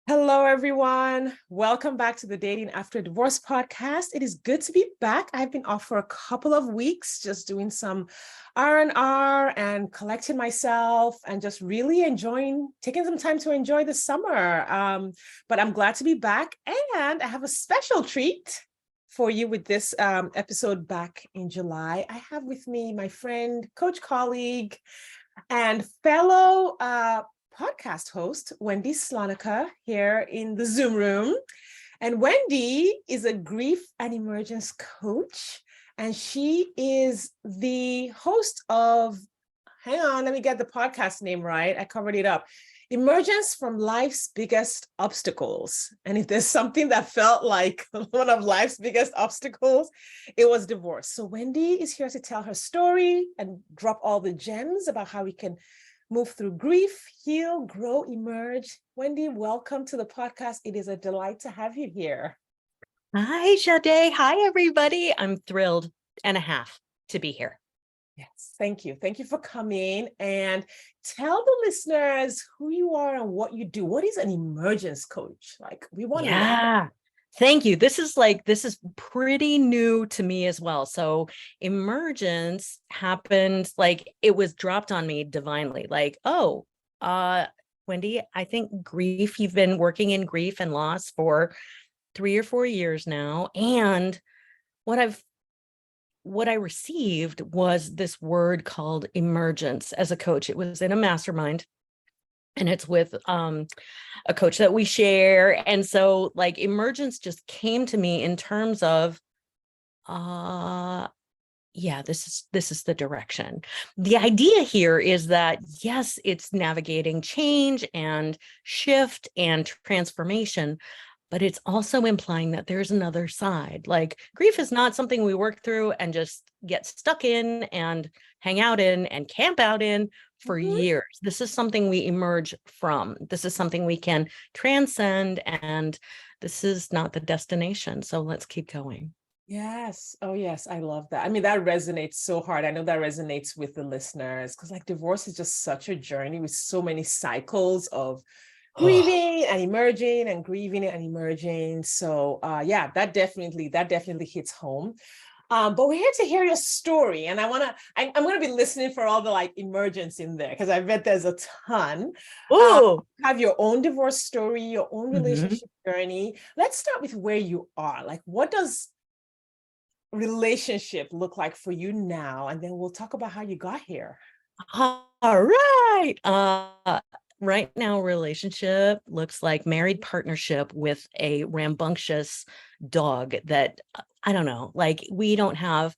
Hello, everyone. Welcome back to the Dating After Divorce podcast. It is good to be back. I've been off for a couple of weeks, just doing some R&R and collecting myself and just really taking some time to enjoy the summer. But I'm glad to be back, and I have a special treat for you with this episode back in July. I have with me my friend, coach, colleague, and fellow podcast host, Wendy Slonaker, here in the Zoom room. And Wendy is a grief and emergence coach, and she is the host of, hang on, let me get the podcast name right. I covered it up. Emergence from Life's Biggest Obstacles. And if there's something that felt like one of life's biggest obstacles, it was divorce. So Wendy is here to tell her story and drop all the gems about how we can move through grief, heal, grow, emerge. Wendy, welcome to the podcast. It is a delight to have you here. Hi, Sade. Hi, everybody. I'm thrilled and a half to be here. Yes, thank you. Thank you for coming, and tell the listeners who you are and what you do. What is an emergence coach? Like, we want to know. Thank you. This is pretty new to me as well. So emergence happened, it was dropped on me divinely. Wendy, I think you've been working in grief and loss for 3 or 4 years now. And what I received was this word called emergence as a coach. It was in a mastermind, and it's with a coach that we share. And so emergence just came to me in terms of, this is the direction. The idea here is that, yes, it's navigating change and shift and transformation, but it's also implying that there's another side. Like, grief is not something we work through and just get stuck in and hang out in and camp out in for years. This is something we emerge from. This is something we can transcend, and this is not the destination. So let's keep going. Yes. Oh, yes. I love that. I mean, that resonates so hard. I know that resonates with the listeners because, divorce is just such a journey with so many cycles of grieving and emerging and grieving and emerging. So that definitely hits home. But we're here to hear your story, and I'm gonna be listening for all the emergence in there, because I bet there's a ton. Have your own divorce story, your own relationship journey. Let's start with where you are. What does relationship look like for you now? And then we'll talk about how you got here. All right. Right now, relationship looks like married partnership with a rambunctious dog that, I don't know, we don't have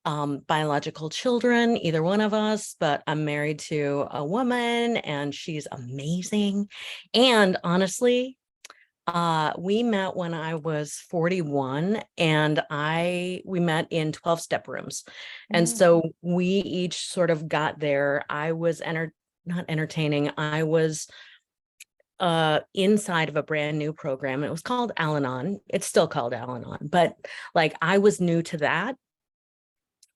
biological children, either one of us, but I'm married to a woman and she's amazing. And honestly, we met when I was 41, and we met in 12-step rooms. And so we each sort of got there. I was not entertaining. I was inside of a brand new program. It was called Al-Anon. It's still called Al-Anon, but I was new to that.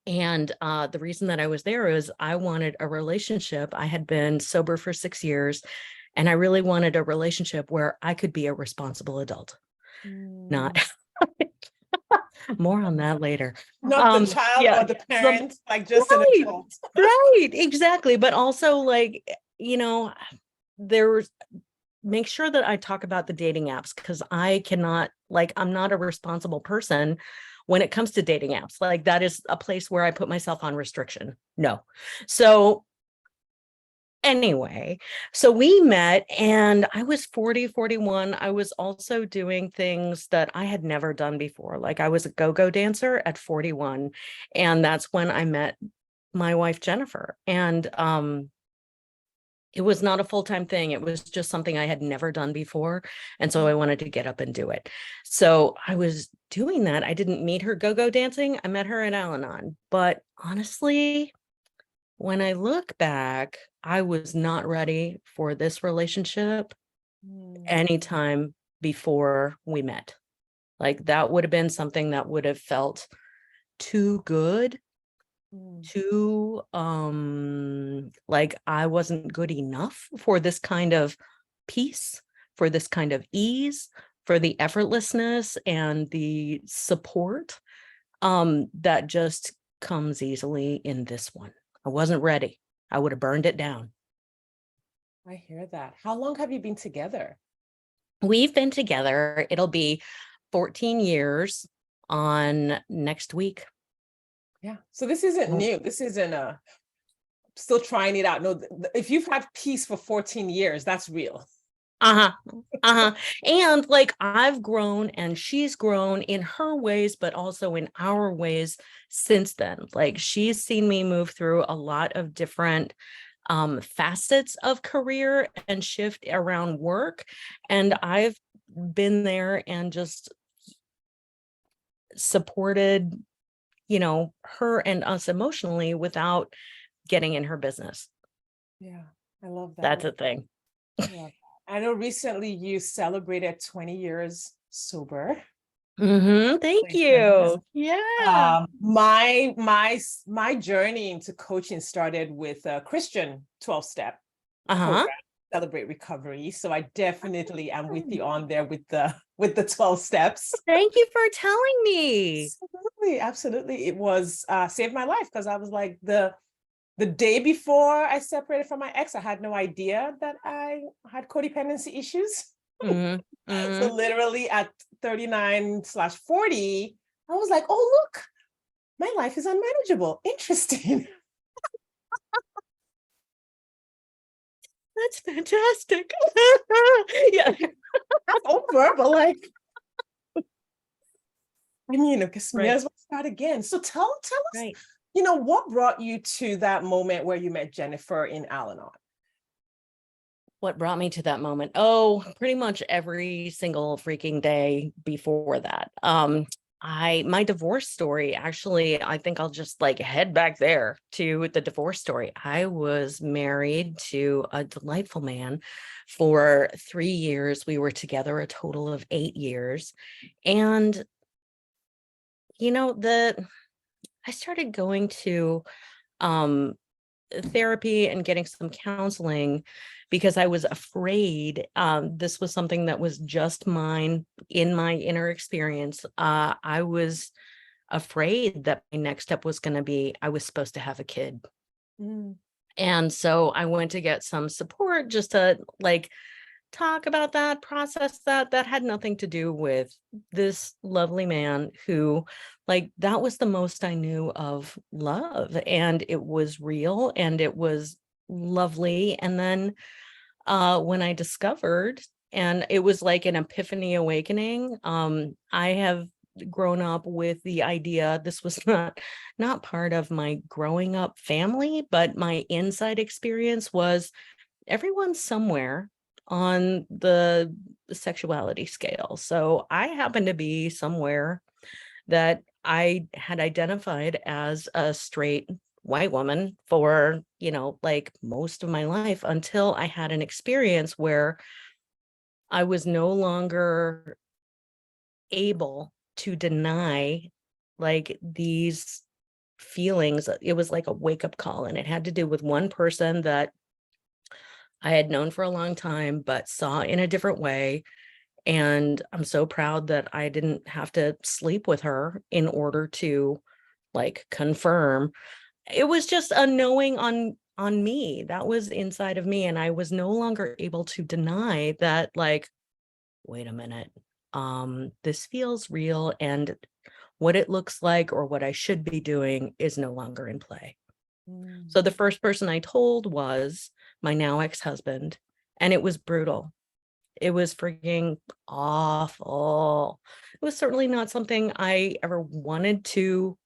And the reason that I was there is I wanted a relationship. I had been sober for 6 years, and I really wanted a relationship where I could be a responsible adult. Not more on that later. Not the child or the parent, just an adult. Right, exactly. But also, make sure that I talk about the dating apps, because I cannot, I'm not a responsible person when it comes to dating apps. That is a place where I put myself on restriction. No. So anyway, so we met, and I was 41. I was also doing things that I had never done before. I was a go-go dancer at 41, and that's when I met my wife, Jennifer. And it was not a full-time thing. It was just something I had never done before. And so I wanted to get up and do it. So I was doing that. I didn't meet her go-go dancing. I met her at Al-Anon. But honestly, when I look back, I was not ready for this relationship anytime before we met. That would have been something that would have felt too good, too I wasn't good enough for this kind of peace, for this kind of ease, for the effortlessness and the support that just comes easily in this one. I wasn't ready. I would have burned it down. I hear that. How long have you been together? We've been together. It'll be 14 years on next week. Yeah. So this isn't new. This isn't still trying it out. No, if you've had peace for 14 years, that's real. And like I've grown and she's grown in her ways, but also in our ways since then. Like she's seen me move through a lot of different facets of career and shift around work. And I've been there and just supported, her and us emotionally without getting in her business. Yeah, I love that. That's a thing. Yeah. I know recently you celebrated 20 years sober. Thank you. Yeah. My journey into coaching started with a Christian 12-step program, Celebrate Recovery. So I definitely am with you on there with the 12 steps. Thank you for telling me. Absolutely. It was saved my life because I was like the day before I separated from my ex, I had no idea that I had codependency issues. So literally at 39/40, I was like, oh, look, my life is unmanageable. Interesting. That's fantastic. Yeah. That's over, but like, I mean, because may as well start again. So tell us, what brought you to that moment where you met Jennifer in Al-Anon? What brought me to that moment? Oh, pretty much every single freaking day before that. My divorce story, actually, I think I'll just like head back there to the divorce story. I was married to a delightful man for 3 years. We were together a total of 8 years. And, I started going to therapy and getting some counseling because I was afraid this was something that was just mine in my inner experience. I was afraid that my next step was going to be I was supposed to have a kid. And so I went to get some support just to like talk about that, process that. That had nothing to do with this lovely man who, like, that was the most I knew of love, and it was real and it was lovely. And then when I discovered, and it was like an epiphany awakening, I have grown up with the idea this was not part of my growing up family, but my inside experience was everyone's somewhere on the sexuality scale. So I happen to be somewhere that I had identified as a straight white woman for, like most of my life until I had an experience where I was no longer able to deny like these feelings. It was like a wake-up call, and it had to do with one person that I had known for a long time, but saw in a different way. And I'm so proud that I didn't have to sleep with her in order to like confirm. It was just a knowing on me that was inside of me. And I was no longer able to deny that, like, wait a minute, this feels real, and what it looks like or what I should be doing is no longer in play. So the first person I told was my now ex-husband, and it was brutal. It was freaking awful. It was certainly not something I ever wanted to,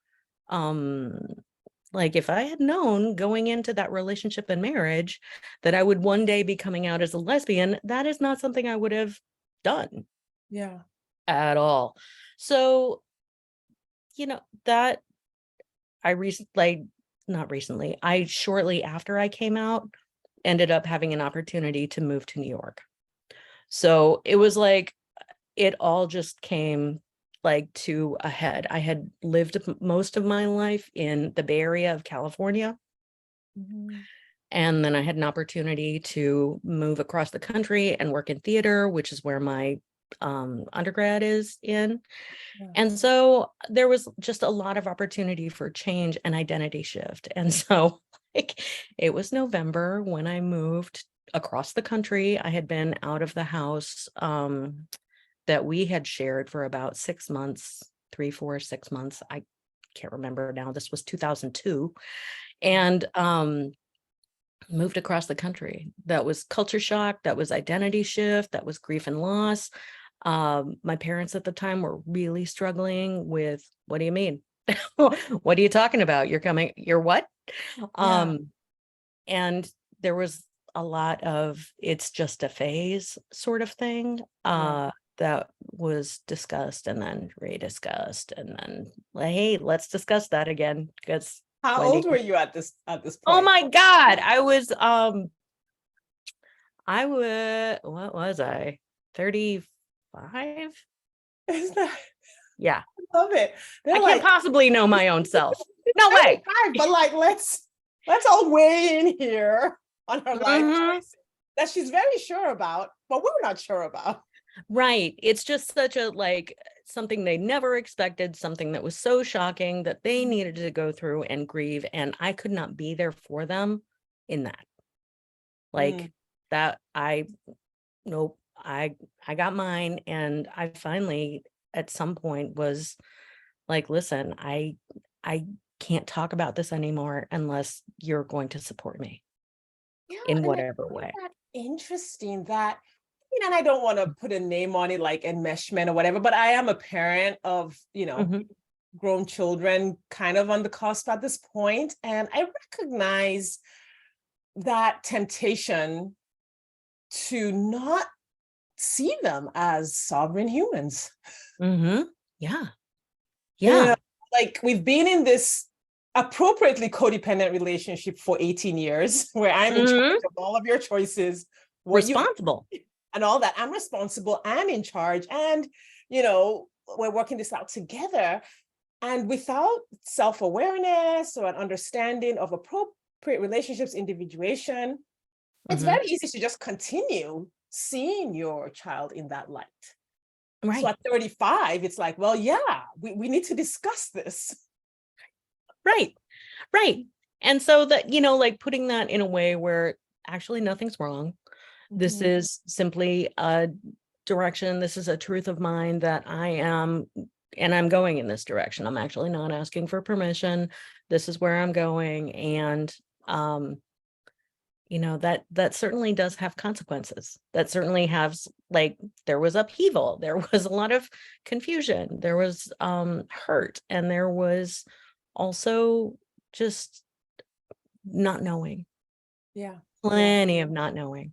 like if I had known going into that relationship and marriage that I would one day be coming out as a lesbian, that is not something I would have done. Yeah. At all. So, that I shortly after I came out ended up having an opportunity to move to New York. So it was like it all just came like to a head. I had lived most of my life in the Bay Area of California. And then I had an opportunity to move across the country and work in theater, which is where my undergrad is in. Yeah. And so there was just a lot of opportunity for change and identity shift. And so like, it was November when I moved across the country. I had been out of the house that we had shared for about 6 months, 3, 4, 6 months. I can't remember now. This was 2002. And moved across the country. That was culture shock. That was identity shift. That was grief and loss. My parents at the time were really struggling with, what do you mean? What are you talking about? You're what? Yeah. And there was a lot of, it's just a phase sort of thing. That was discussed and then rediscussed, and then like, hey, let's discuss that again. Because How Wendy, old were you at this oh point? my God, what was I? 35? Isn't that, Yeah. I love it. I They're can't like possibly know my own self. No way. 35, but like let's all weigh in here on her life Mhm. choices that she's very sure about, but we're not sure about. Right. It's just such a like something they never expected, something that was so shocking that they needed to go through and grieve. And I could not be there for them in that. Mm, Like that nope, I got mine. And I finally at some point was like, listen, I can't talk about this anymore unless you're going to support me yeah, in and I whatever find way. that interesting that, and I don't want to put a name on it like enmeshment or whatever, but I am a parent of, Mhm. grown children kind of on the cusp at this point, and I recognize that temptation to not see them as sovereign humans. Mhm. Yeah. You know, Yeah. like we've been in this appropriately codependent relationship for 18 years where I'm in charge Mhm. of all of your choices, what you Responsible. and all that. I'm responsible and in charge. And, we're working this out together. And without self-awareness or an understanding of appropriate relationships, individuation, it's Mhm. very easy to just continue seeing your child in that light. So Right. at 35, it's like, well, yeah, we need to discuss this. Right. Right. And so that, like putting that in a way where actually nothing's wrong. This Mhm. is simply a direction. This is a truth of mine that I am, and I'm going in this direction. I'm actually not asking for permission. This is where I'm going. And, that certainly does have consequences. That certainly has, like, there was upheaval. There was a lot of confusion. There was hurt. And there was also just not knowing, Yeah. Yeah. plenty of not knowing.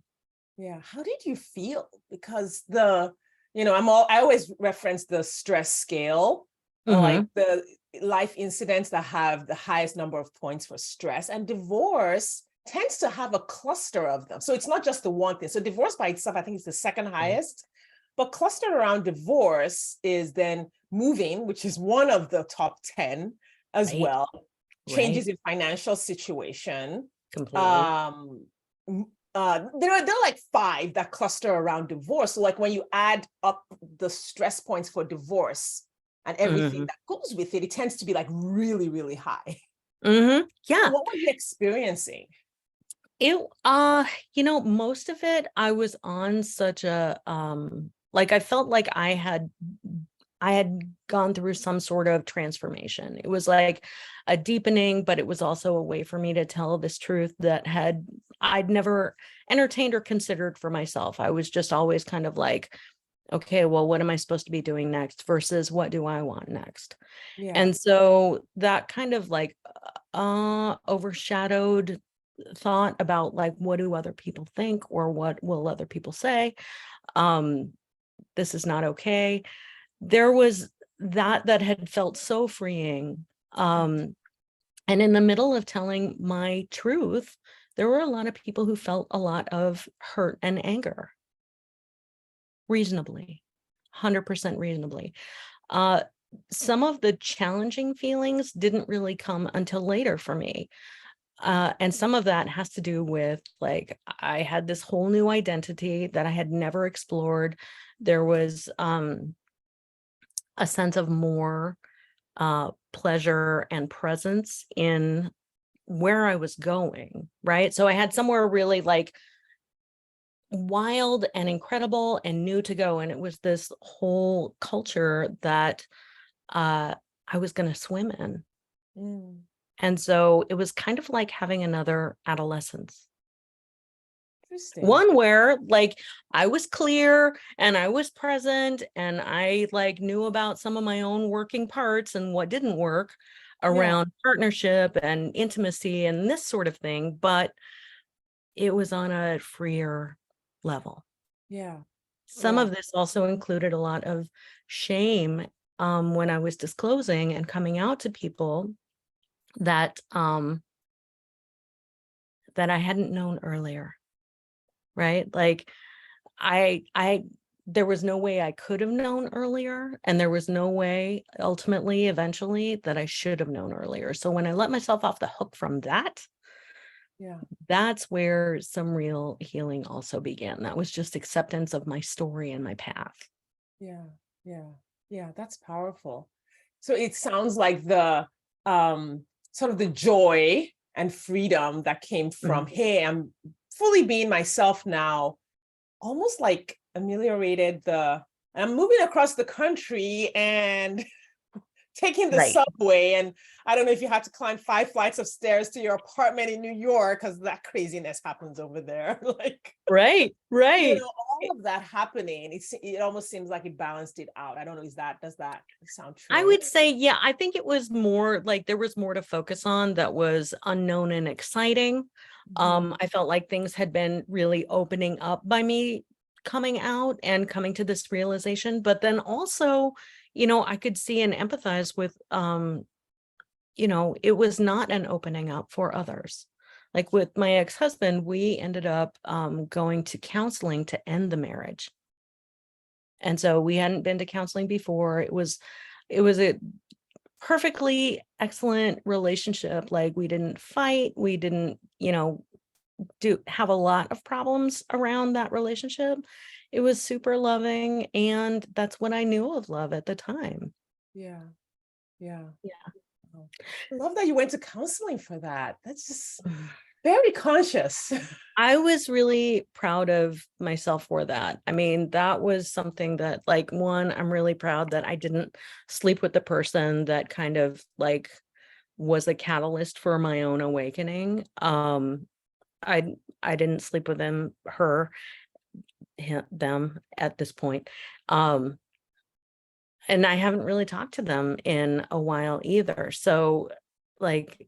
Yeah. How did you feel? Because I always reference the stress scale, like Hmm. the life incidents that have the highest number of points for stress, and divorce tends to have a cluster of them. So it's not just the one thing. So divorce by itself, I think, is the second Right. highest, but clustered around divorce is then moving, which is one of the top 10 as Right. well. Right. Changes in financial situation. Completely. Um, there are like 5 that cluster around divorce. So like when you add up the stress points for divorce and everything Hmm. that goes with it, it tends to be like really, really high. Hmm. So Yeah. what were you experiencing? It most of it I was on such a like I felt like I had gone through some sort of transformation. It was like a deepening, but it was also a way for me to tell this truth that I'd never entertained or considered for myself. I was just always kind of like, okay, well, what am I supposed to be doing next versus what do I want next? Yeah. And so that kind of like overshadowed thought about like what do other people think or what will other people say. um this is not okay. There was that had felt so freeing. And in the middle of telling my truth, there were a lot of people who felt a lot of hurt and anger, reasonably, 100% reasonably. uh some of the challenging feelings didn't really come until later for me. And some of that has to do with, like, I had this whole new identity that I had never explored. There was a sense of more pleasure and presence in where I was going, right? So I had somewhere really like wild and incredible and new to go. And it was this whole culture that I was going to swim in. Mm. And so it was kind of like having another adolescence. Interesting. One where like I was clear and I was present and I like knew about some of my own working parts and what didn't work Yeah. around partnership and intimacy and this sort of thing, but it was on a freer level. Yeah. Some Yeah. of this also included a lot of shame when I was disclosing and coming out to people that that I hadn't known earlier, right? Like I there was no way I could have known earlier, and there was no way ultimately eventually that I should have known earlier. So when I let myself off the hook from that, Yeah. that's where some real healing also began. That was just acceptance of my story and my path. Yeah. Yeah. Yeah. That's powerful. So it sounds like the sort of the joy and freedom that came from, Mhm. hey, I'm fully being myself now, almost like ameliorated I'm moving across the country and taking the Right. subway. And I don't know if you had to climb 5 flights of stairs to your apartment in New York, because that craziness happens over there. Like, Right. Right. all of that happening, it almost seems like it balanced it out. I don't know, does that sound I true? would say, yeah, I think it was more like there was more to focus on that was unknown and exciting. Mhm. I felt like things had been really opening up by me coming out and coming to this realization. But then also, I could see and empathize with, it was not an opening up for others. Like with my ex-husband, we ended up going to counseling to end the marriage. And so we hadn't been to counseling before. It was a perfectly excellent relationship. Like we didn't fight, we didn't, do have a lot of problems around that relationship. It was super loving, and that's what I knew of love at the time. Yeah. Yeah. Yeah. Oh, I love that you went to counseling for that. That's just very conscious. I was really proud of myself for that. I mean, that was something that, like, one, I'm really proud that I didn't sleep with the person that kind of like was a catalyst for my own awakening. I I didn't sleep with them at this point. Um, and I haven't really talked to them in a while either. So, like,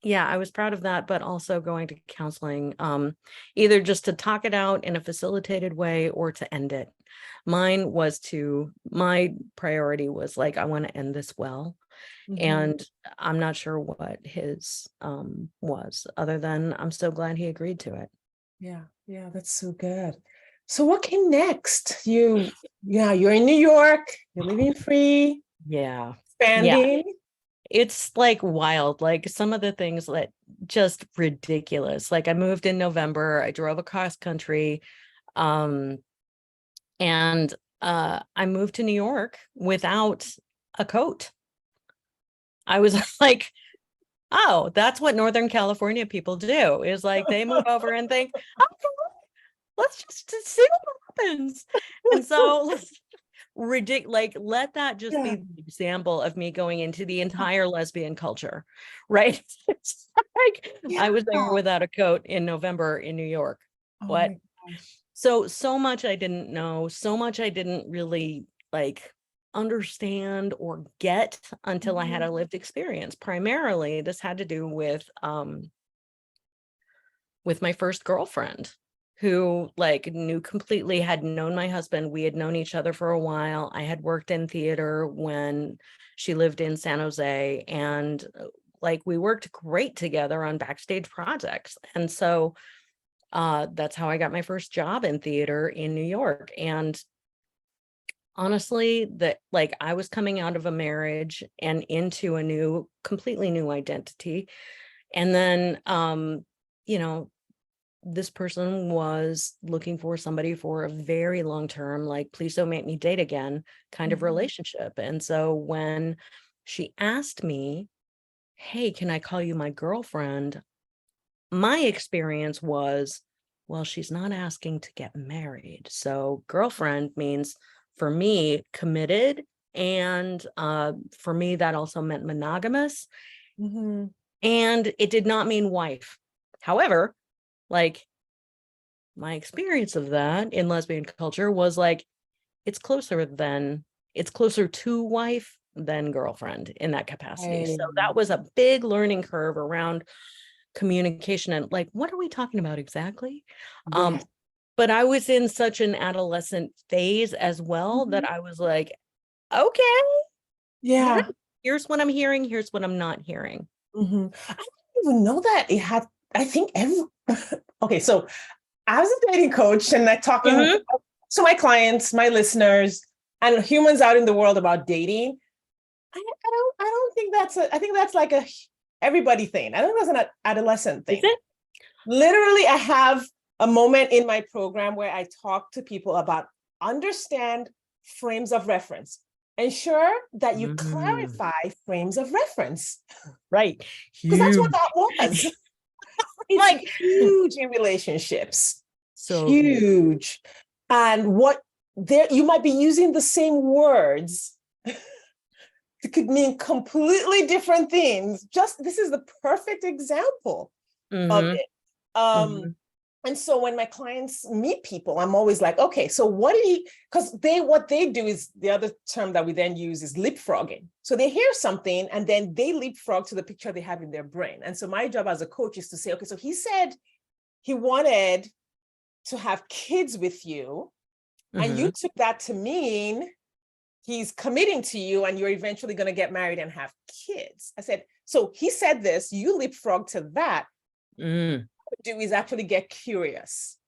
yeah, I was proud of that, but also going to counseling, either just to talk it out in a facilitated way or to end it. My priority was like, I want to end this well. Mhm. And I'm not sure what his was, other than I'm so glad he agreed to it. Yeah, yeah, that's so good. So what came next? You're in New York, you're living free, Yeah. Yeah. expanding. It's like wild. Like some of the things that just ridiculous. Like I moved in November, I drove across country, um, and I moved to New York without a coat. I was like, oh, that's what Northern California people do, is like they move over and think, oh, let's just see what happens. And so like let that just be Yeah. the example of me going into the entire lesbian culture, right? It's like Yeah. I was there without a coat in November in New York. Oh What? my gosh. So much I didn't know, so much I didn't really like understand or get until I had Mhm. a lived experience. Primarily, this had to do with my first girlfriend, who like knew completely, had known my husband. We had known each other for a while. I had worked in theater when she lived in San Jose, and like we worked great together on backstage projects. And so that's how I got my first job in theater in New York. And honestly, that like I was coming out of a marriage and into a completely new identity. And then, you know, this person was looking for somebody for a very long term, like, please don't make me date again kind of relationship. And so when she asked me, hey, can I call you my girlfriend? My experience was, well, she's not asking to get married. So girlfriend means, for me, committed. And for me, that also meant monogamous. Mm-hmm. And it did not mean wife. However, like, my experience of that in lesbian culture was like, it's closer to wife than girlfriend in that capacity. So that was a big learning curve around communication and like, what are we talking about exactly? Yes. But I was in such an adolescent phase as well that I was like, okay, Yeah. here's what I'm hearing, here's what I'm not hearing. I didn't even know that it had, I think okay, so I was a dating coach and like talking to my clients, my listeners, and humans out in the world about dating. I don't think I think that's like a everybody thing. I don't think that's an adolescent Is thing. it? Literally, I have a moment in my program where I talk to people about understand frames of reference. Ensure that you clarify frames of reference. Right. Because that's what Huge. that was. It's Like, huge in relationships. so Huge. And what there you might be using the same words. It could mean completely different things. Just this is the perfect example of it. And so when my clients meet people, I'm always like, okay, so what did he, because what they do is the other term that we then use is leapfrogging. So they hear something and then they leapfrog to the picture they have in their brain. And so my job as a coach is to say, okay, so he said he wanted to have kids with you. And you took that to mean he's committing to you and you're eventually going to get married and have kids. I said, so he said this, you leapfrog to that. Do is actually get curious.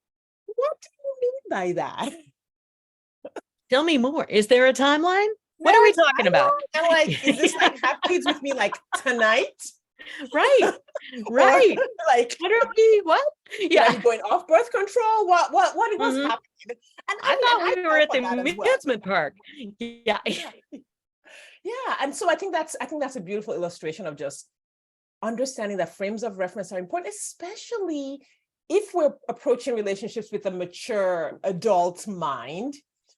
What do you mean by that? Tell me more. Is there a timeline? What are we talking about? I'm like, is this like have kids with me like tonight? Right. Right. Like, what? Yeah. Are you going off birth control? What was happening? And I thought we were at the amusement park. Yeah. Yeah. And so I think that's a beautiful illustration of just understanding that frames of reference are important, especially if we're approaching relationships with a mature adult mind,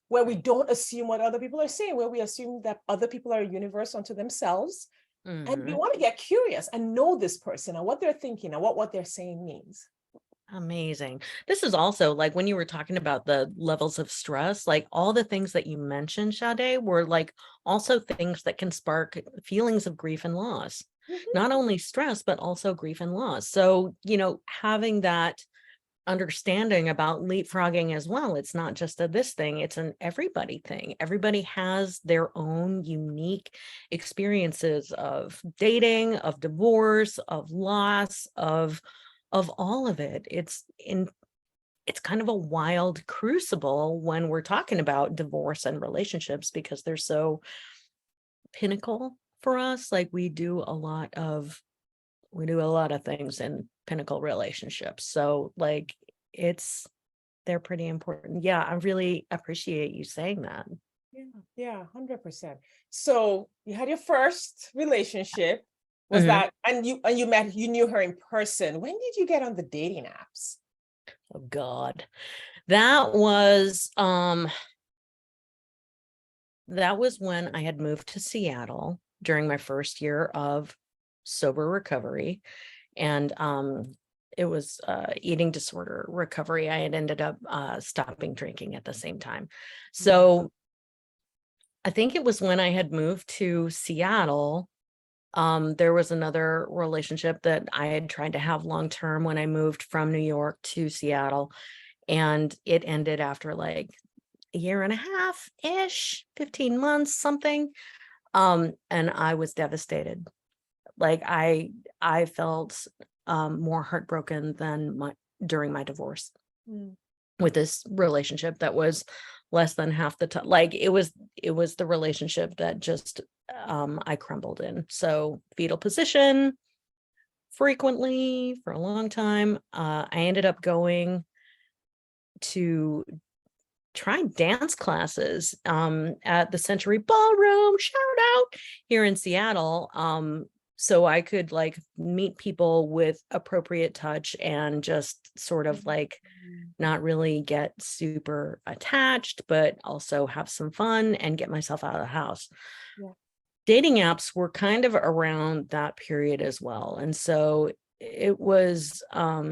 where we don't assume what other people are saying, where we assume that other people are a universe unto themselves. And we want to get curious and know this person and what they're thinking and what they're saying means. Amazing. This is also like when you were talking about the levels of stress, like all the things that you mentioned, Sade, were like also things that can spark feelings of grief and loss. Not only stress, but also grief and loss. So, having that understanding about leapfrogging as well. It's not just a this thing, it's an everybody thing. Everybody has their own unique experiences of dating, of divorce, of loss, of all of it. It's kind of a wild crucible when we're talking about divorce and relationships because they're so pinnacle for us. Like we do a lot of things in pinnacle relationships. So like they're pretty important. Yeah, I really appreciate you saying that. Yeah, 100%. So you had your first relationship. Was that, and you knew her in person. When did you get on the dating apps? Oh God. That was when I had moved to Seattle during my first year of sober recovery. And it was eating disorder recovery. I had ended up stopping drinking at the same time. So I think it was when I had moved to Seattle. There was another relationship that I had tried to have long term when I moved from New York to Seattle. And it ended after like a year and a half ish, 15 months, something. And I was devastated. Like I felt more heartbroken than during my divorce with this relationship that was less than half the time. Like it was the relationship that just I crumbled in. So fetal position frequently for a long time. I ended up going to try dance classes at the Century Ballroom, shout out, here in Seattle. So I could like meet people with appropriate touch and just sort of like not really get super attached, but also have some fun and get myself out of the house. Yeah. Dating apps were kind of around that period as well. And so it was a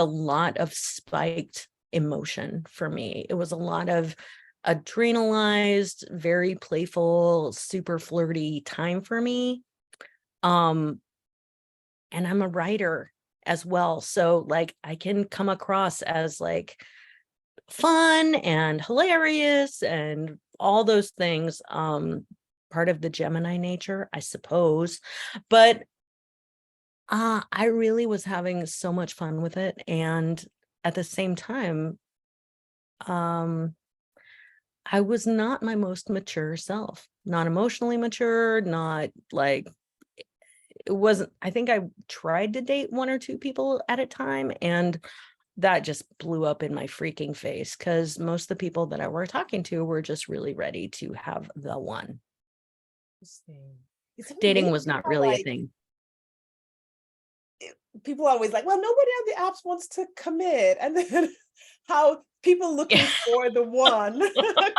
lot of spiked emotion for me. It was a lot of adrenalized, very playful, super flirty time for me. And I'm a writer as well. So like I can come across as like fun and hilarious and all those things. Part of the Gemini nature, I suppose. But I really was having so much fun with it. And at the same time, I was not my most mature self, not emotionally mature, not like it wasn't. I think I tried to date one or two people at a time, and that just blew up in my freaking face because most of the people that I were talking to were just really ready to have the one. Interesting. It's Dating amazing was not how, really a like, thing. people are always like, well, nobody on the apps wants to commit. And then how people looking for the one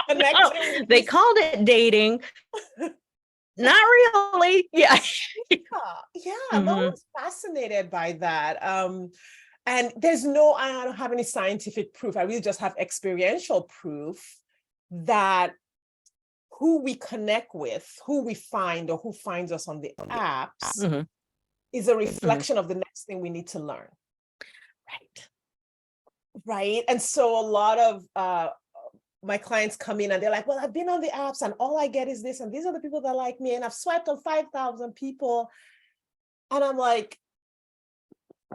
connecting with They this. called it dating. Not really. Yeah. Yeah, I'm Mhm. always fascinated by that. And I don't have any scientific proof. I really just have experiential proof that who we connect with, who we find, or who finds us on the apps Mhm. is a reflection of the next thing we need to learn. Right. Right. And so a lot of my clients come in and they're like, well, I've been on the apps and all I get is this, and these are the people that like me, and I've swiped on 5,000 people. And I'm like,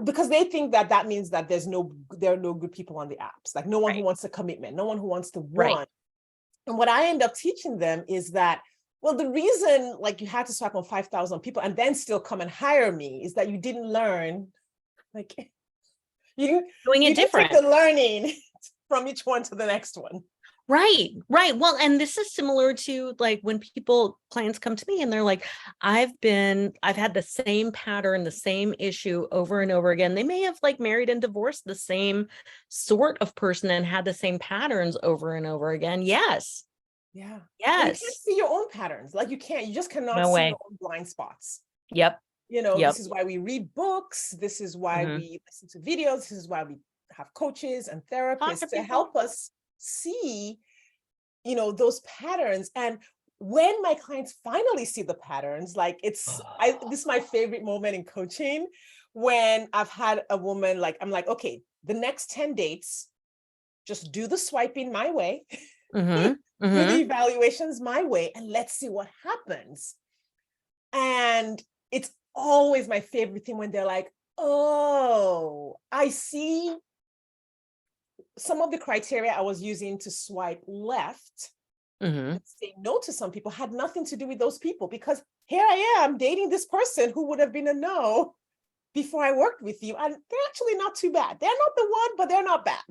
because they think that that means that there are no good people on the apps, like no one who Right. wants a commitment, no one who wants to Right. want. And what I end up teaching them is that, well, the reason like you had to swipe on 5,000 people and then still come and hire me is that you didn't learn, like you Doing it didn't take the different. learning from each one to the next one. Right. Well, and this is similar to like when clients come to me and they're like, I've had the same pattern, the same issue over and over again. They may have like married and divorced the same sort of person and had the same patterns over and over again. Yes. Yeah. And you can't Yes. see your own patterns. Like you just cannot No see way. your own blind spots. Yep. This Yep. is why we read books. This is why Mhm. we listen to videos. This is why we have coaches and Talk to therapists to people. help us see, those patterns. And when my clients finally see the patterns, like this is my favorite moment in coaching, when I've had a woman, like, I'm like, okay, the next 10 dates, just do the swiping my way, Mhm. do the Mhm. evaluations my way, and let's see what happens. And it's always my favorite thing when they're like, oh, I see some of the criteria I was using to swipe left Mhm. and say no to some people had nothing to do with those people, because here I am dating this person who would have been a no before I worked with you. And they're actually not too bad. They're not the one, but they're not bad.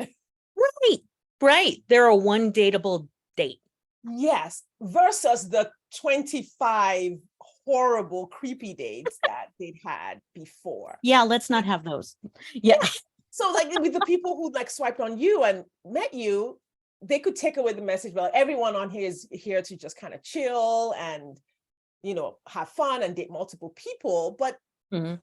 Right. Right. They're a one dateable date. Yes. Versus the 25 horrible, creepy dates that they'd had before. Yeah, let's not have those. Yeah. Yeah. So like with the people who like swiped on you and met you, they could take away the message, well, everyone on here is here to just kind of chill and, have fun and date multiple people. But, Mhm.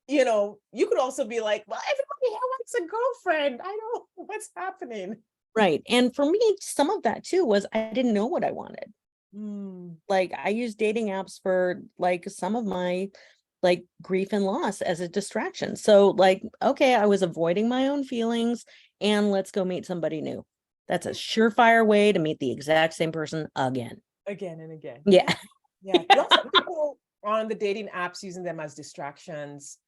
you could also be like, well, everybody here wants a girlfriend. I know what's happening. Right. And for me, some of that too was I didn't know what I wanted. Mm, Like I use dating apps for like some of my like grief and loss as a distraction. So like, okay, I was avoiding my own feelings and let's go meet somebody new. That's a surefire way to meet the exact same person again. again and again. Yeah. Yeah. Lots of people on the dating apps using them as distractions.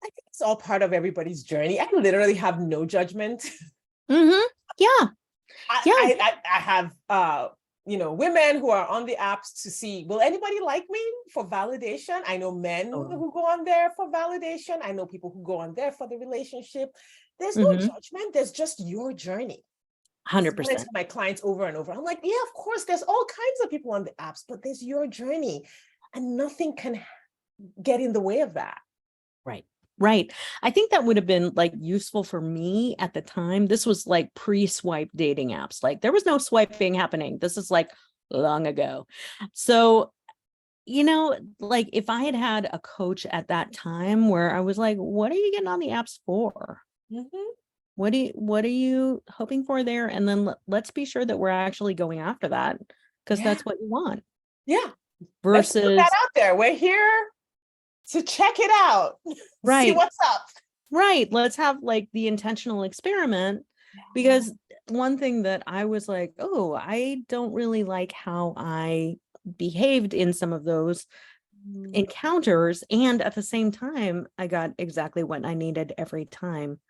I think it's all part of everybody's journey. I literally have no judgment. Mm-hmm. Yeah. I, Yeah. I, I have women who are on the apps to see, will anybody like me, for validation? I know men who go on there for validation. I know people who go on there for the relationship. There's no judgment. There's just your journey. 100%. My clients over and over. I'm like, yeah, of course, there's all kinds of people on the apps, but there's your journey, and nothing can get in the way of that. Right. I think that would have been like useful for me at the time. This was like pre-swipe dating apps. Like there was no swiping happening. This is like long ago. So, like if I had had a coach at that time where I was like, what are you getting on the apps for? What are you hoping for there? And then let's be sure that we're actually going after that, because that's what you want. Yeah. Versus, let's put that out there. We're here to check it out. Right. See what's up. Right. Let's have like the intentional experiment, because one thing that I was like, oh, I don't really like how I behaved in some of those encounters. And at the same time, I got exactly what I needed every time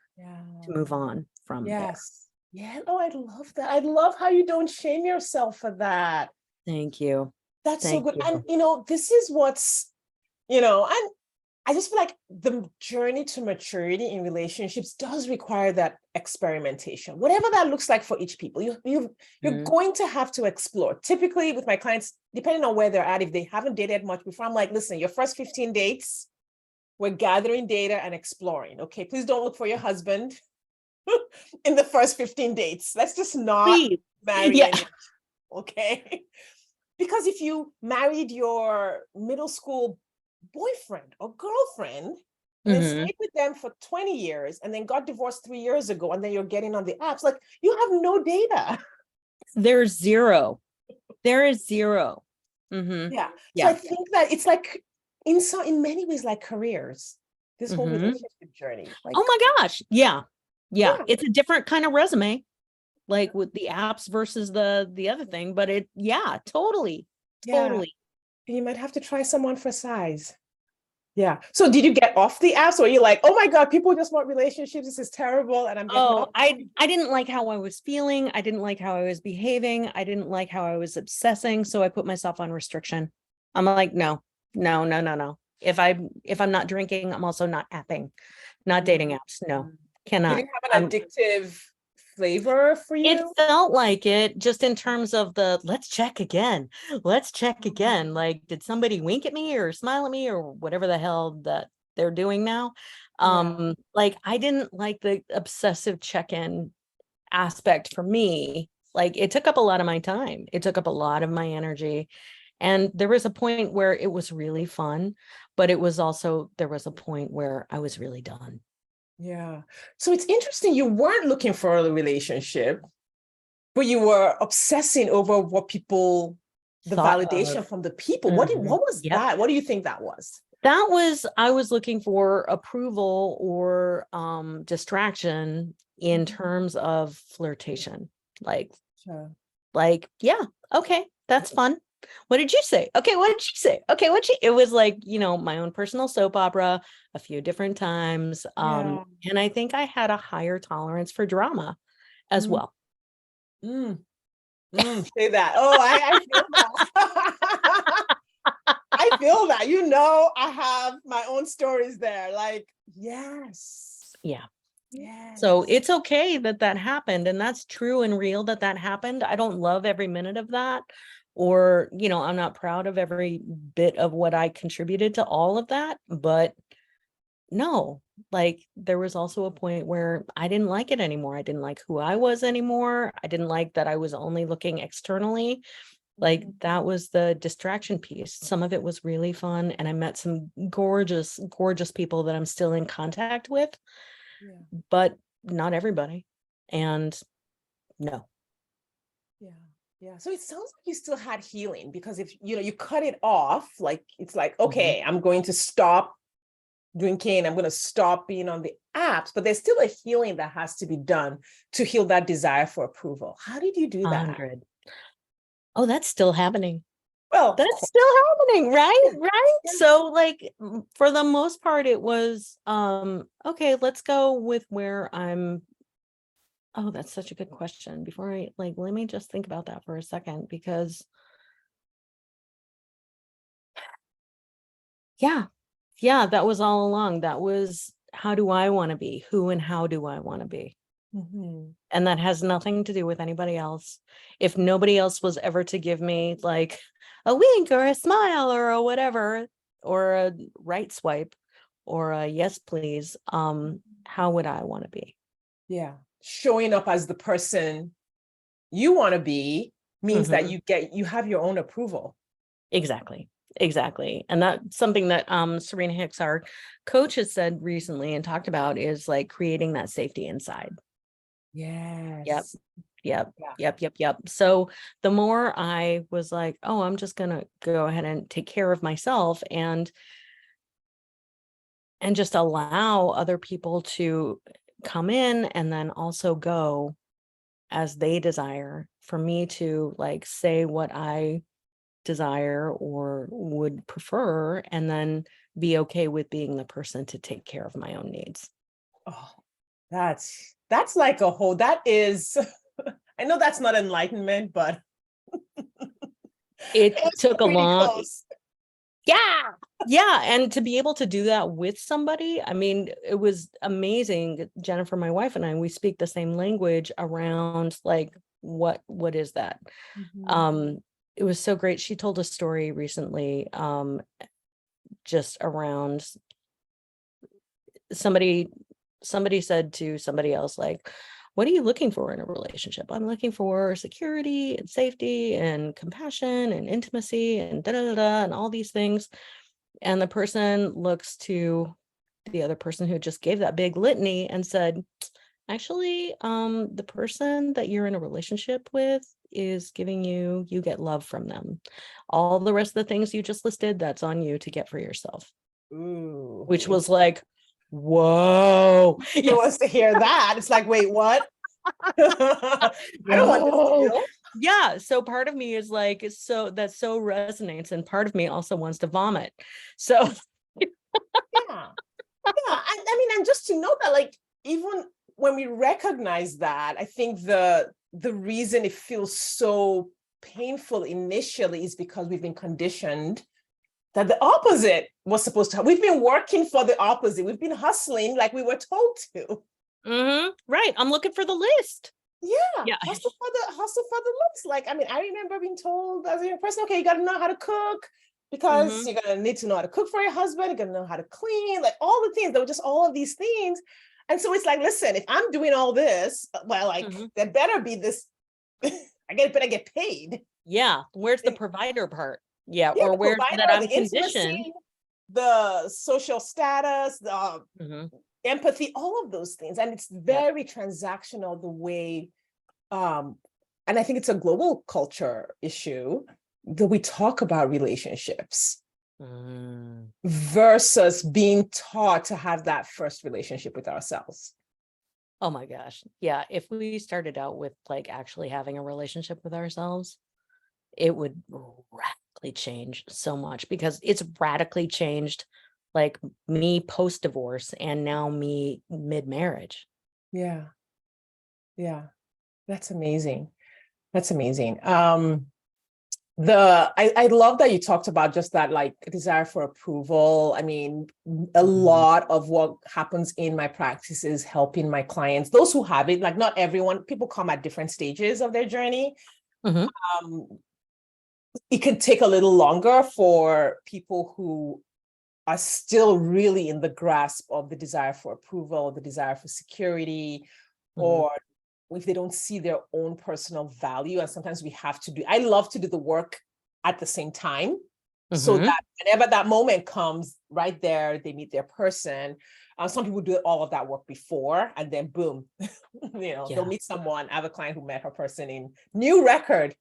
to move on from there. Yeah. Oh, I love that. I love how you don't shame yourself for that. Thank you. That's so good. And, this is what's, and I just feel like the journey to maturity in relationships does require that experimentation, whatever that looks like for each people. You're going to have to explore. Typically with my clients, depending on where they're at, if they haven't dated much before, I'm like, listen, your first 15 dates, we're gathering data and exploring. Okay, please don't look for your husband in the first 15 dates. Let's just not marry anyone. Okay. Because if you married your middle school boyfriend or girlfriend and then stayed with them for 20 years and then got divorced 3 years ago, and then you're getting on the apps, like you have no data. There's zero. There is zero. Yeah. So I think that it's like in many ways like careers, this whole relationship journey. Like, oh my gosh. Yeah. It's a different kind of resume, like with the apps versus the other thing, but totally. You might have to try someone for size. Yeah. So did you get off the apps, or are you like, oh my God, people just want relationships, this is terrible, and I'm getting off? I didn't like how I was feeling. I didn't like how I was behaving. I didn't like how I was obsessing. So I put myself on restriction. I'm like, no. If I'm not drinking, I'm also not apping, not dating apps. No, cannot. Did it have an addictive flavor for you? It felt like it, just in terms of let's check again. Like, did somebody wink at me or smile at me or whatever the hell that they're doing now? Like, I didn't like the obsessive check-in aspect for me. Like, it took up a lot of my time. It took up a lot of my energy. And there was a point where it was really fun, but there was a point where I was really done. Yeah. So it's interesting. You weren't looking for a relationship, but you were obsessing over what people, the validation from the people. What was that? What do you think that was? I was looking for approval or distraction in terms of flirtation. Like, okay, that's fun. What did you say? Okay, what did she say? Okay, it was like, my own personal soap opera a few different times. And I think I had a higher tolerance for drama as well. Say that. Oh, I feel that. I feel that. I have my own stories there. Like, yes. Yeah. So it's okay that happened. And that's true and real that happened. I don't love every minute of that. Or, I'm not proud of every bit of what I contributed to all of that. But no, like there was also a point where I didn't like it anymore. I didn't like who I was anymore. I didn't like that I was only looking externally. Like that was the distraction piece. Some of it was really fun. And I met some gorgeous, gorgeous people that I'm still in contact with, but not everybody. And no. Yeah. So it sounds like you still had healing, because if, you cut it off, like, it's like, okay, I'm going to stop drinking. I'm going to stop being on the apps, but there's still a healing that has to be done to heal that desire for approval. How did you do that? 100. Oh, that's still happening. Well, that's still happening, right? So like for the most part, it was, okay, let's go with where I'm Oh, that's such a good question. Before I let me just think about that for a second, because yeah, that was all along. That was, how do I want to be? Who and how do I want to be? Mhm. And that has nothing to do with anybody else. If nobody else was ever to give me like a wink or a smile or a whatever, or a right swipe or a yes, please, how would I want to be? Yeah. Showing up as the person you want to be means that Mhm. you have your own approval. Exactly. Exactly. And that's something that Serena Hicks, our coach, has said recently and talked about, is like creating that safety inside. Yep. Yes. Yep. Yeah. Yep. So the more I was like, oh, I'm just gonna go ahead and take care of myself and just allow other people to come in and then also go as they desire, for me to like say what I desire or would prefer, and then be okay with being the person to take care of my own needs. Oh, that's like a whole, that is, I know that's not enlightenment, but It it's took a pretty long, close. yeah, and to be able to do that with somebody, I mean, it was amazing. Jennifer, my wife, and I, we speak the same language around like what is that? Mhm. Um, it was so great. She told a story recently, just around somebody said to somebody else, like, what are you looking for in a relationship? I'm looking for security and safety and compassion and intimacy and da da da da and all these things. And the person looks to the other person who just gave that big litany and said, actually, the person that you're in a relationship with is giving you, you get love from them. All the rest of the things you just listed, that's on you to get for yourself. Ooh. Which was like, whoa. Who Yeah. wants to hear that? It's like, wait, what? I don't want this to Whoa. feel. Yeah. So part of me is like, so that so resonates. And part of me also wants to vomit. So Yeah. Yeah. I mean, and just to know that, like, even when we recognize that, I think the reason it feels so painful initially is because we've been conditioned that the opposite was supposed to happen. We've been working for the opposite. We've been hustling like we were told to. right. I'm looking for the list. Yeah, Yeah. hustle for the looks. Like, I mean, I remember being told as a young person, okay, you got to know how to cook because hmm you're gonna need to know how to cook for your husband. You're gonna know how to clean, like all the things. There were just all of these things, and so it's like, listen, if I'm doing all this, well, like hmm there better be this. Better get paid. Yeah. Where's the And provider part? Yeah. yeah, Or the where's provider, that I'm the conditioned? intimacy, the social status, the hmm empathy, all of those things, and it's Yep. very transactional the way um and I think it's a global culture issue that we talk about relationships Mm. versus being taught to have that first relationship with ourselves. Oh my gosh. Yeah. If we started out with like actually having a relationship with ourselves, it would radically change so much, because it's radically changed like me post divorce and now me mid marriage. Yeah, yeah, that's amazing. That's amazing. I love that you talked about just that, like, desire for approval. I mean, a Mhm. lot of what happens in my practice is helping my clients, those who have it, like not everyone, people come at different stages of their journey. Mhm. um, it can take a little longer for people who are still really in the grasp of the desire for approval, the desire for security, Mhm. or if they don't see their own personal value. And sometimes we have to do, I love to do the work at the same time, so Mhm. that whenever that moment comes, right there, they meet their person. Some people do all of that work before, and then boom, they'll Yeah. meet someone. I have a client who met her person in new record,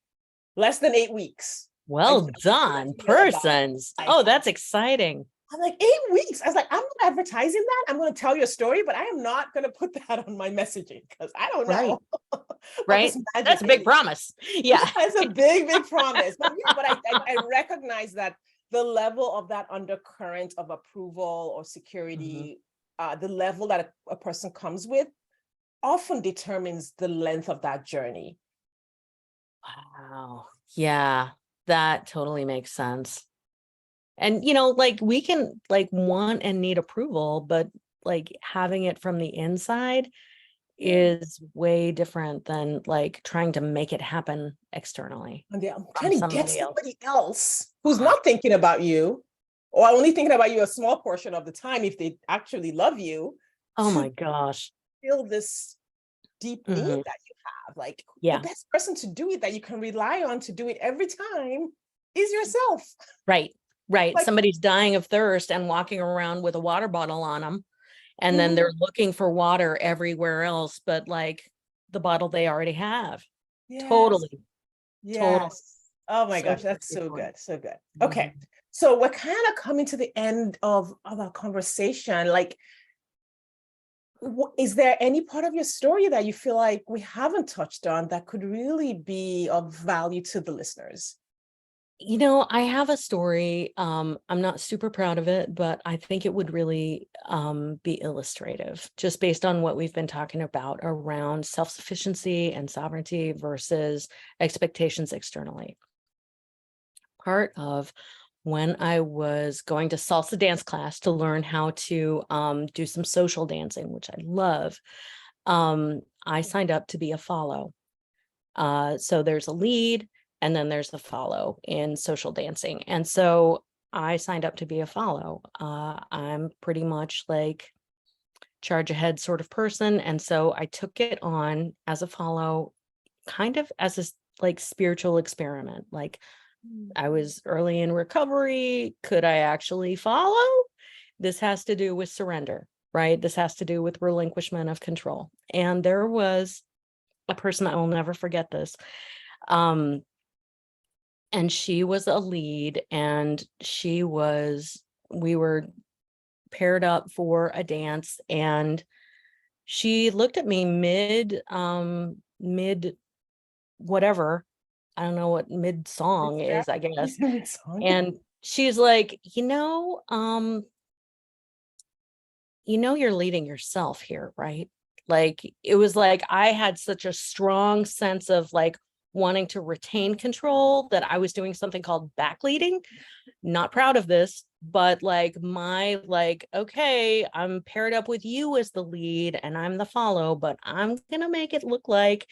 less than 8 weeks. I Well just put done, an email about it. persons. Like, Oh, that's exciting. I'm like, 8 weeks. I was like, I'm not advertising that. I'm going to tell you a story, but I am not going to put that on my messaging because I don't Right. know what Right. this That's magic a big is. promise. Yeah, Yeah. it's a big, big promise. But yeah, but I recognize that the level of that undercurrent of approval or Mhm. security, the level that a person comes with often determines the length of that journey. Wow. Yeah, that totally makes sense. And, you know, like we can like want and need approval, but like having it from the inside Yeah. is way different than like trying to make it happen externally And I'm from trying to get somebody else. somebody else who's not thinking about you, or only thinking about you a small portion of the time if they actually love you, Oh to my gosh. feel this deep need Mhm. that you have. Like the Yeah, best person to do it, that you can rely on to do it every time, is yourself. right. Right. Like, Somebody's dying of thirst and walking around with a water bottle on them. And then mhm, they're looking for water everywhere else, but like the bottle they already have. yes, Totally. Totally. yes. Oh my So gosh, true what that's you're so doing. good, so good. Mhm. Okay, so we're kind of coming to the end of our conversation. Like, is there any part of your story that you feel like we haven't touched on that could really be of value to the listeners? You know, I have a story. I'm not super proud of it, but I think it would really be illustrative, just based on what we've been talking about around self-sufficiency and sovereignty versus expectations externally. Part of when I was going to salsa dance class to learn how to do some social dancing, which I love, I signed up to be a follow. So there's a lead and then there's the follow in social dancing. And so I signed up to be a follow. I'm pretty much like charge ahead sort of person. And so I took it on as a follow, kind of as a like spiritual experiment. Like I was early in recovery. Could I actually follow? This has to do with surrender, right? This has to do with relinquishment of control. And there was a person, I will never forget this. Um, and she was a lead, and we were paired up for a dance, and she looked at me mid whatever, I don't know what mid song is, I guess. And she's like, you're leading yourself here, right? Like it was like I had such a strong sense of like wanting to retain control that I was doing something called back leading. Not proud of this, but like okay, I'm paired up with you as the lead and I'm the follow, but I'm gonna make it look like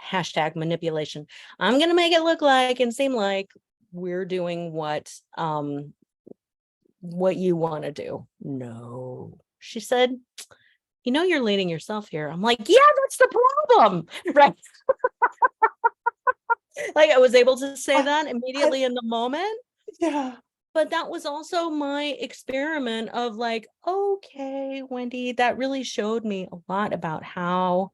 hashtag manipulation. I'm gonna make it look like and seem like we're doing what you want to do. No, she said, you're leading yourself here. I'm like, yeah, that's the problem. Right. Like I was able to say that I, immediately in the moment. yeah. But that was also my experiment of like, okay, Wendy, that really showed me a lot about how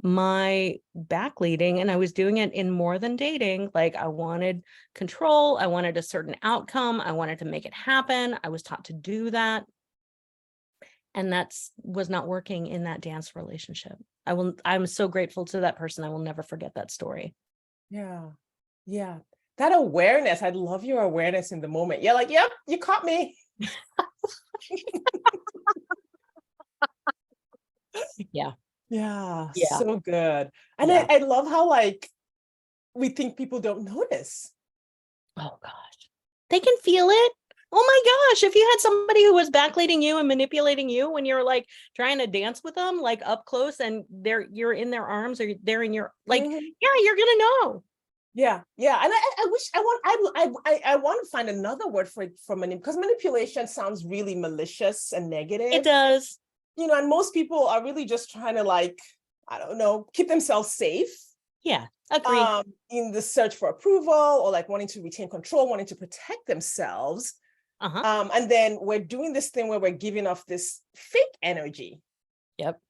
my back leading, and I was doing it in more than dating. Like I wanted control. I wanted a certain outcome. I wanted to make it happen. I was taught to do that. And that's was not working in that dance relationship. I'm so grateful to that person. I will never forget that story. Yeah. Yeah. That awareness, I love your awareness in the moment. You're like, yep, you caught me. Yeah. Yeah, Yeah. so good. And Yeah. I love how like we think people don't notice. Oh gosh. They can feel it. Oh my gosh. If you had somebody who was backleading you and manipulating you when you're like trying to dance with them, like up close, and you're in their arms or they're in your like, Mhm. yeah, you're gonna know. Yeah, yeah. And I wish I want to find another word for it, for because manipulation sounds really malicious and It negative. does. And most people are really just trying to like, I don't know, keep themselves safe Yeah. Agree. in the search for approval, or like wanting to retain control, wanting to protect themselves. Uh-huh. And then we're doing this thing where we're giving off this fake energy Yep.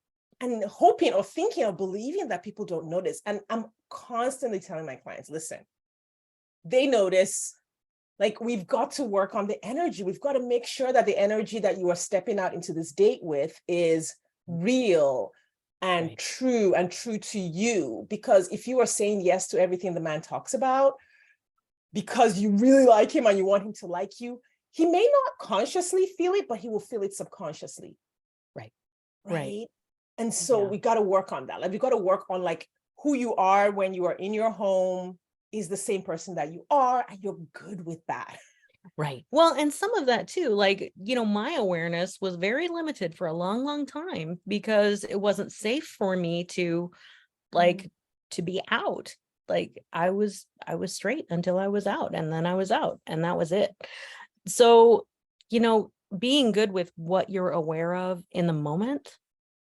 and hoping or thinking or believing that people don't notice. And I'm constantly telling my clients, listen, they notice. Like, we've got to work on the energy. We've got to make sure that the energy that you are stepping out into this date with is real and Right. true to you. Because if you are saying yes to everything the man talks about, because you really like him and you want him to like you, he may not consciously feel it, but he will feel it subconsciously. Right. Right. Right. And so Yeah. we got to work on that. Like we got to work on like who you are when you are in your home is the same person that you are, and you're good with that. Right. Well, and some of that too, like, my awareness was very limited for a long, long time because it wasn't safe for me to like to be out. Like I was straight until I was out, and then I was out, and that was it. So, being good with what you're aware of in the moment,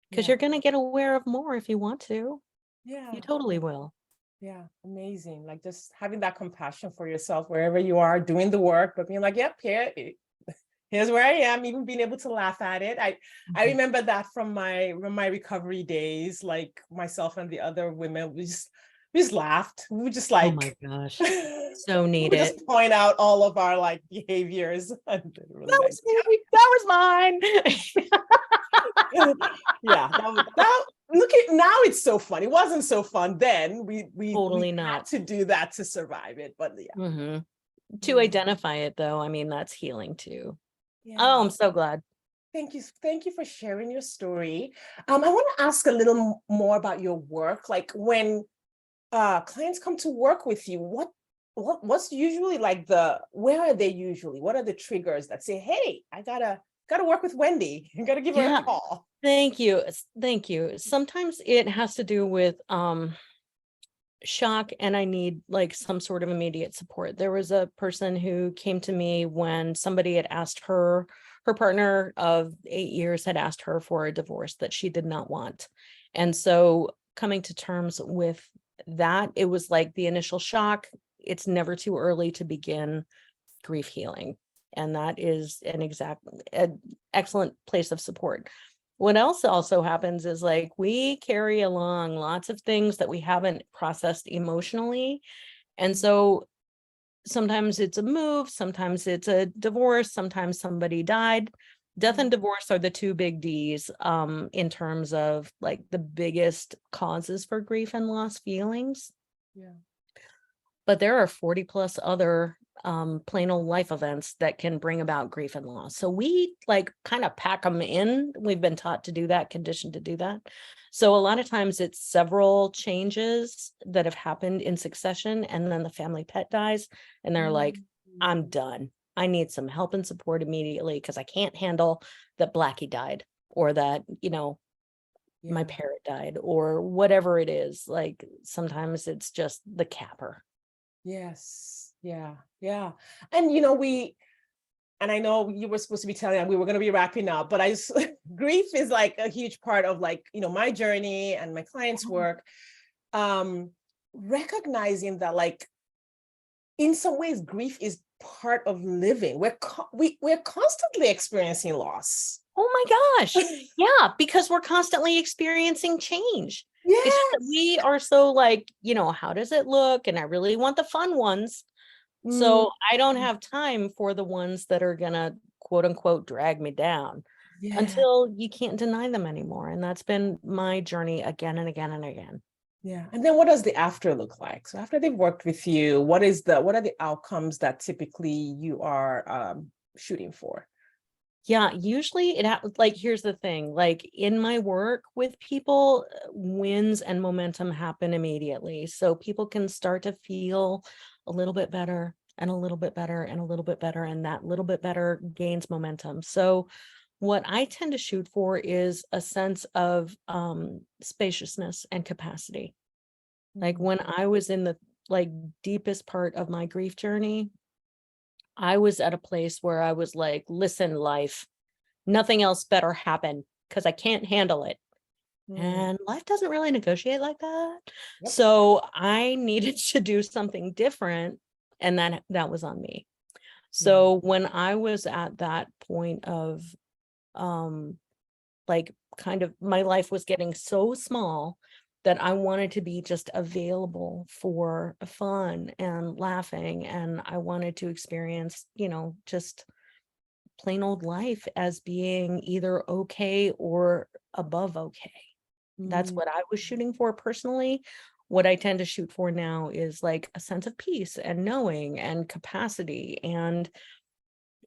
because Yeah. you're going to get aware of more if you want to. Yeah. You totally will. Yeah. Amazing. Like just having that compassion for yourself wherever you are doing the work, but being like, yep, here's where I am, even being able to laugh at it. I Mhm. remember that from my recovery days, like myself and the other women, we just laughed. We would just Oh like my gosh. we So need would it. just point out all of our like behaviors and they were really That like, was me. That was mine. yeah, that look at now it's so fun. It wasn't so fun then. We Totally had not. to do that to survive it, but yeah. Hmm. To Yeah. identify it though, I mean, that's healing too. Oh, Yeah. I'm so glad. Thank you for sharing your story. I want to ask a little more about your work. Like when clients come to work with you, what's usually like where are they usually? What are the triggers that say, hey, I gotta work with Wendy. You gotta give her a Yeah. call. Thank you. Thank you. Sometimes it has to do with shock, and I need like some sort of immediate support. There was a person who came to me when somebody had asked her partner of 8 years had asked her for a divorce that she did not want. And so coming to terms with that, it was like the initial shock. It's never too early to begin grief healing. And that is an excellent place of support. What else also happens is like we carry along lots of things that we haven't processed emotionally. And so sometimes it's a move, sometimes it's a divorce, sometimes somebody died. Death and divorce are the two big D's in terms of like the biggest causes for grief and loss feelings. Yeah. But there are 40 plus other plain old life events that can bring about grief and loss. So we like kind of pack them in. We've been taught to do that, conditioned to do that. So a lot of times it's several changes that have happened in succession, and then the family pet dies, and they're like, I'm done. I need some help and support immediately because I can't handle that Blackie died, or that, my Yeah. parrot died, or whatever it is. Like sometimes it's just the capper. Yes. Yeah. Yeah. And and I know you were supposed to be telling me we were going to be wrapping up, but I just grief is like a huge part of like, my journey and my clients' work. Um, recognizing that like in some ways grief is part of living. We're constantly experiencing loss. Oh my gosh. Yeah, because we're constantly experiencing change. It's just that Yes. we are so like, how does it look? And I really want the fun ones. Mm, So I don't have time for the ones that are gonna quote unquote drag me down yeah. until you can't deny them anymore. And that's been my journey again and again and again. Yeah. And then what does the after look like? So after they've worked with you, what are the outcomes that typically you are shooting for? Yeah, usually like here's the thing, like in my work with people, wins and momentum happen immediately. So people can start to feel a little bit better and a little bit better and a little bit better, and that little bit better gains momentum. So what I tend to shoot for is a sense of spaciousness and capacity. Like Mm, when I was in the like deepest part of my grief journey, I was at a place where I was like, listen, life, nothing else better happen because I can't handle it. mm, And life doesn't really negotiate like that. yep. So I needed to do something different. And that was on me. Yeah. So when I was at that point of um like kind of my life was getting so small that I wanted to be just available for fun and laughing, and I wanted to experience, just plain old life as being either okay or above okay. That's Mm, what I was shooting for personally. What I tend to shoot for now is like a sense of peace and knowing and capacity and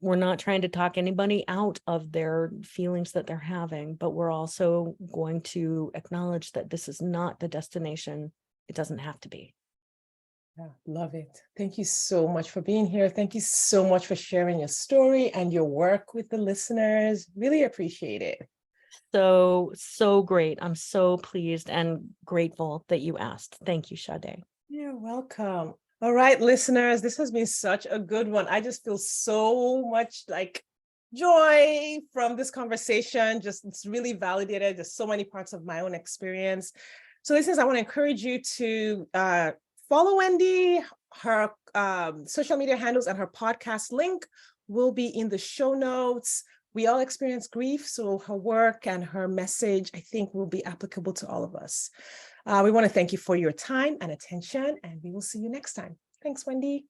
we're not trying to talk anybody out of their feelings that they're having, but we're also going to acknowledge that this is not the destination. It doesn't have to be. Yeah, love it. Thank you so much for being here. Thank you so much for sharing your story and your work with the listeners. Really appreciate it. So great. I'm so pleased and grateful that you asked. Thank you, Sade. You're welcome. All right, listeners, this has been such a good one. I just feel so much like joy from this conversation. Just it's really validated. There's so many parts of my own experience. So listeners, I want to encourage you to follow Wendy. Her social media handles and her podcast link will be in the show notes. We all experience grief, so her work and her message, I think, will be applicable to all of us. We want to thank you for your time and attention, and we will see you next time. Thanks, Wendy.